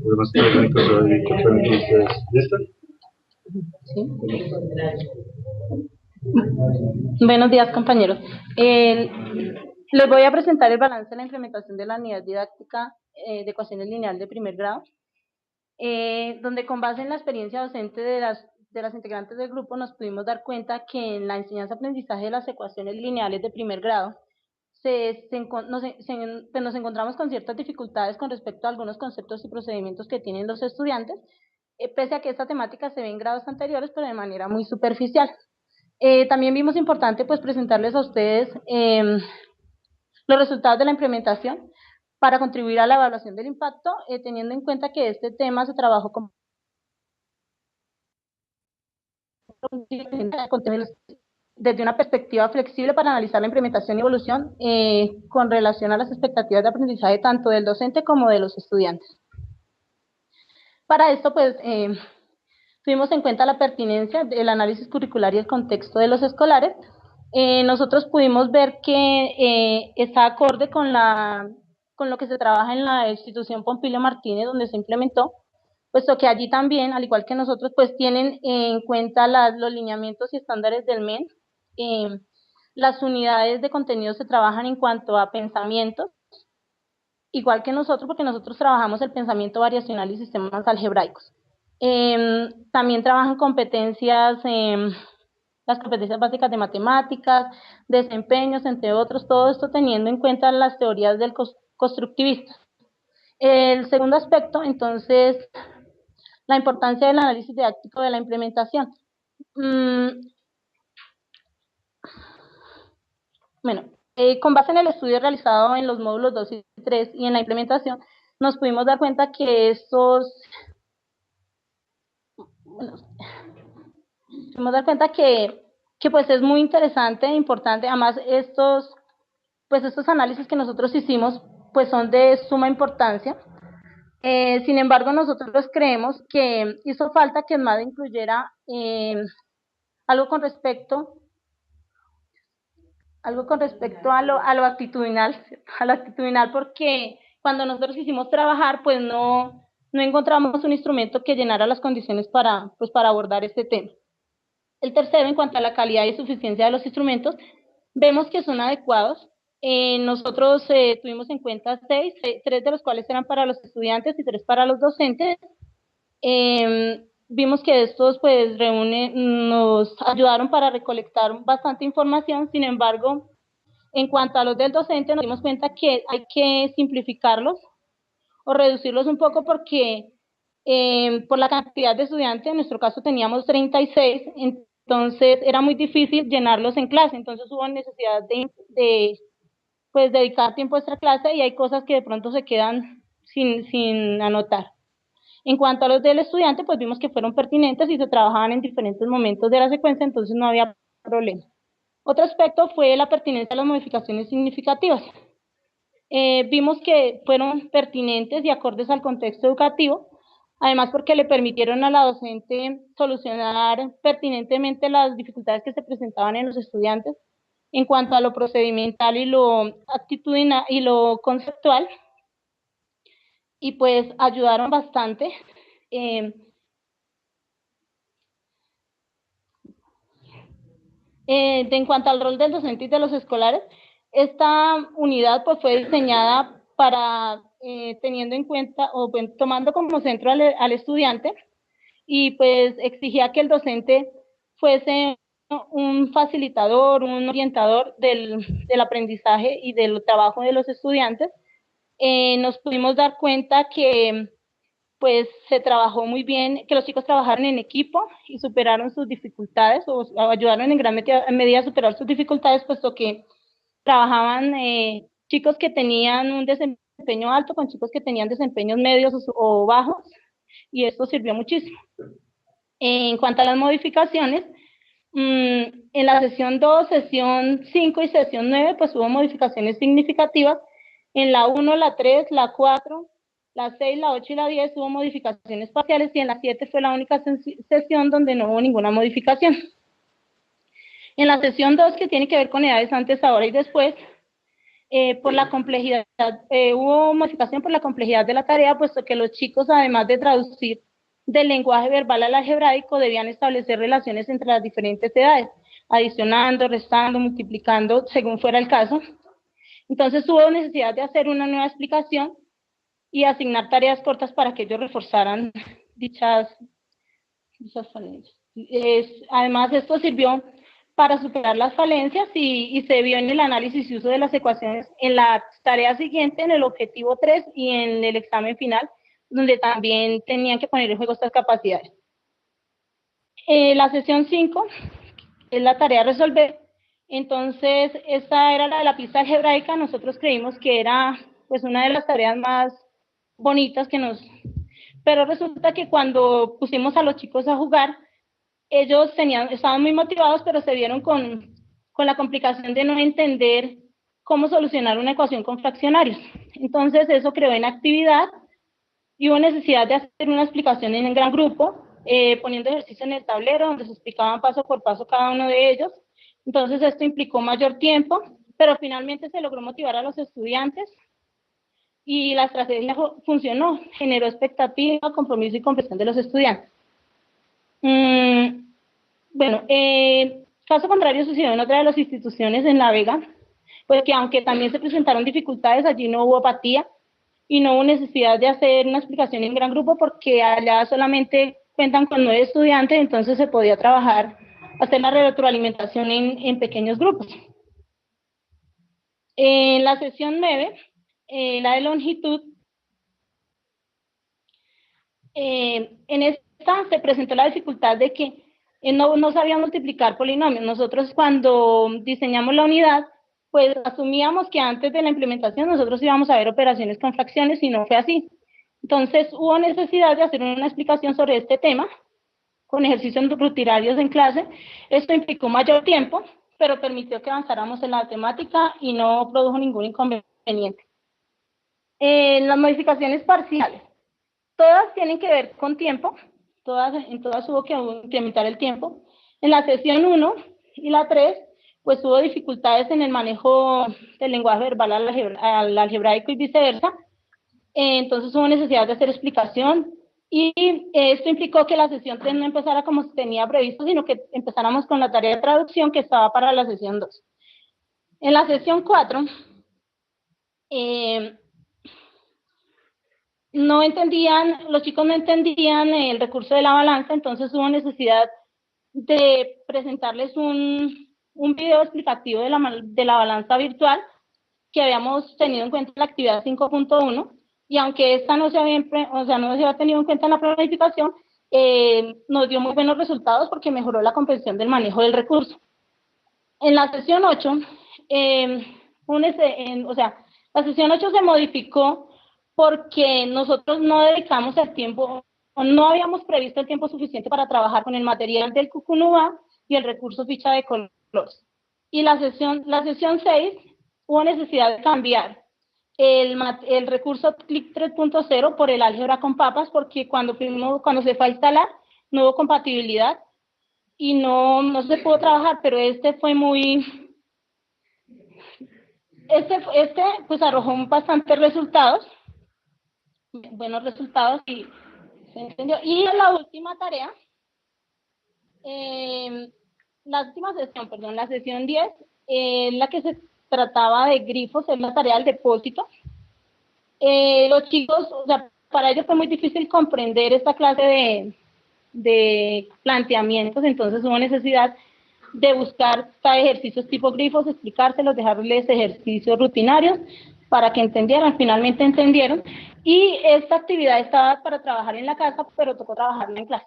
Además, técnicos que fueron ustedes. ¿Listo? Sí. Buenos días, compañeros. Les voy a presentar el balance de la implementación de la unidad didáctica de ecuaciones lineal de primer grado, donde con base en la experiencia docente de las integrantes del grupo nos pudimos dar cuenta que en la enseñanza-aprendizaje de las ecuaciones lineales de primer grado nos encontramos con ciertas dificultades con respecto a algunos conceptos y procedimientos que tienen los estudiantes, pese a que esta temática se ve en grados anteriores, pero de manera muy superficial. También vimos importante pues presentarles a ustedes los resultados de la implementación para contribuir a la evaluación del impacto, teniendo en cuenta que este tema se trabajó con desde una perspectiva flexible para analizar la implementación y evolución con relación a las expectativas de aprendizaje tanto del docente como de los estudiantes. Para esto, pues, tuvimos en cuenta la pertinencia del análisis curricular y el contexto de los escolares. Nosotros pudimos ver que está acorde con lo que se trabaja en la institución Pompilio Martínez, donde se implementó, puesto que allí también, al igual que nosotros, pues tienen en cuenta los lineamientos y estándares del MEN. Las unidades de contenido se trabajan en cuanto a pensamientos, igual que nosotros, porque nosotros trabajamos el pensamiento variacional y sistemas algebraicos. También trabajan competencias, las competencias básicas de matemáticas, desempeños, entre otros, todo esto teniendo en cuenta las teorías del constructivismo. El segundo aspecto, entonces, la importancia del análisis didáctico de la implementación. Bueno, con base en el estudio realizado en los módulos 2 y 3 y en la implementación, nos pudimos dar cuenta que pues es muy interesante e importante. Además, estos análisis que nosotros hicimos pues son de suma importancia. Sin embargo, nosotros creemos que hizo falta que MAD incluyera algo con respecto a lo actitudinal, porque cuando nosotros quisimos trabajar, pues no encontramos un instrumento que llenara las condiciones para abordar este tema. El tercero, en cuanto a la calidad y suficiencia de los instrumentos, vemos que son adecuados. Nosotros tuvimos en cuenta 6, 3 de los cuales eran para los estudiantes y 3 para los docentes. Vimos que estos pues nos ayudaron para recolectar bastante información. Sin embargo, en cuanto a los del docente, nos dimos cuenta que hay que simplificarlos o reducirlos un poco porque por la cantidad de estudiantes, en nuestro caso teníamos 36, entonces era muy difícil llenarlos en clase. Entonces hubo necesidad de pues dedicar tiempo a esta clase, y hay cosas que de pronto se quedan sin anotar. En cuanto a los del estudiante, pues vimos que fueron pertinentes y se trabajaban en diferentes momentos de la secuencia, entonces no había problema. Otro aspecto fue la pertinencia de las modificaciones significativas. Vimos que fueron pertinentes y acordes al contexto educativo, además porque le permitieron a la docente solucionar pertinentemente las dificultades que se presentaban en los estudiantes en cuanto a lo procedimental y lo actitudinal y lo conceptual, y pues ayudaron bastante. En cuanto al rol del docente y de los escolares, esta unidad pues fue diseñada para teniendo en cuenta o tomando como centro al estudiante, y pues exigía que el docente fuese un facilitador, un orientador del aprendizaje y del trabajo de los estudiantes. Nos pudimos dar cuenta que pues se trabajó muy bien, que los chicos trabajaron en equipo y superaron sus dificultades, o ayudaron en gran medida a superar sus dificultades, puesto que trabajaban chicos que tenían un desempeño alto con chicos que tenían desempeños medios o bajos, y esto sirvió muchísimo. En cuanto a las modificaciones, en la sesión 2, sesión 5 y sesión 9, pues hubo modificaciones significativas. En la 1, la 3, la 4, la 6, la 8 y la 10 hubo modificaciones parciales, y en la 7 fue la única sesión donde no hubo ninguna modificación. En la sesión 2, que tiene que ver con edades antes, ahora y después, por la complejidad, hubo modificación por la complejidad de la tarea, puesto que los chicos, además de traducir del lenguaje verbal al algebraico, debían establecer relaciones entre las diferentes edades, adicionando, restando, multiplicando, según fuera el caso. Entonces hubo necesidad de hacer una nueva explicación y asignar tareas cortas para que ellos reforzaran dichas falencias. Además, esto sirvió para superar las falencias y se vio en el análisis y uso de las ecuaciones en la tarea siguiente, en el objetivo 3 y en el examen final, donde también tenían que poner en juego estas capacidades. La sesión 5 es la tarea a resolver. Entonces, esta era la de la pista algebraica. Nosotros creímos que era pues una de las tareas más bonitas que nos... Pero resulta que cuando pusimos a los chicos a jugar, ellos estaban muy motivados, pero se vieron con la complicación de no entender cómo solucionar una ecuación con fraccionarios. Entonces, eso creó inactividad y hubo necesidad de hacer una explicación en un gran grupo, poniendo ejercicio en el tablero, donde se explicaban paso por paso cada uno de ellos. Entonces, esto implicó mayor tiempo, pero finalmente se logró motivar a los estudiantes y la estrategia funcionó, generó expectativa, compromiso y comprensión de los estudiantes. Bueno, caso contrario sucedió en otra de las instituciones en La Vega, pues que aunque también se presentaron dificultades, allí no hubo apatía y no hubo necesidad de hacer una explicación en gran grupo porque allá solamente cuentan con 9 estudiantes, entonces se podía trabajar, hacer la retroalimentación en pequeños grupos. En la sesión 9, la de longitud, en esta se presentó la dificultad de que no sabían multiplicar polinomios. Nosotros cuando diseñamos la unidad, pues asumíamos que antes de la implementación nosotros íbamos a ver operaciones con fracciones y no fue así. Entonces hubo necesidad de hacer una explicación sobre este tema con ejercicios rutinarios en clase. Esto implicó mayor tiempo, pero permitió que avanzáramos en la temática y no produjo ningún inconveniente. Las modificaciones parciales. Todas tienen que ver con tiempo, en todas hubo que incrementar el tiempo. En la sesión 1 y la 3, pues hubo dificultades en el manejo del lenguaje verbal al algebraico y viceversa. Entonces hubo necesidad de hacer explicación y esto implicó que la sesión 3 no empezara como se tenía previsto, sino que empezáramos con la tarea de traducción que estaba para la sesión 2. En la sesión 4, los chicos no entendían el recurso de la balanza, entonces hubo necesidad de presentarles un video explicativo de la balanza virtual que habíamos tenido en cuenta en la actividad 5.1, y aunque esta no se había tenido en cuenta en la planificación, nos dio muy buenos resultados porque mejoró la comprensión del manejo del recurso. En la sesión 8, la sesión 8 se modificó porque nosotros no dedicamos el tiempo, o no habíamos previsto el tiempo suficiente para trabajar con el material del Cucunúa y el recurso ficha de colores. Y la sesión 6 hubo necesidad de cambiar el recurso CLIC 3.0 por el álgebra con papas, porque cuando se fue a instalar no hubo compatibilidad y no se pudo trabajar, pero fue muy... pues arrojó bastantes resultados, buenos resultados, y se entendió. Y en la última tarea, la sesión 10, la que se trataba de grifos, es la tarea del depósito. Los chicos, para ellos fue muy difícil comprender esta clase de planteamientos, entonces hubo necesidad de buscar ejercicios tipo grifos, explicárselos, dejarles ejercicios rutinarios para que entendieran. Finalmente entendieron, y esta actividad estaba para trabajar en la casa, pero tocó trabajarla en clase.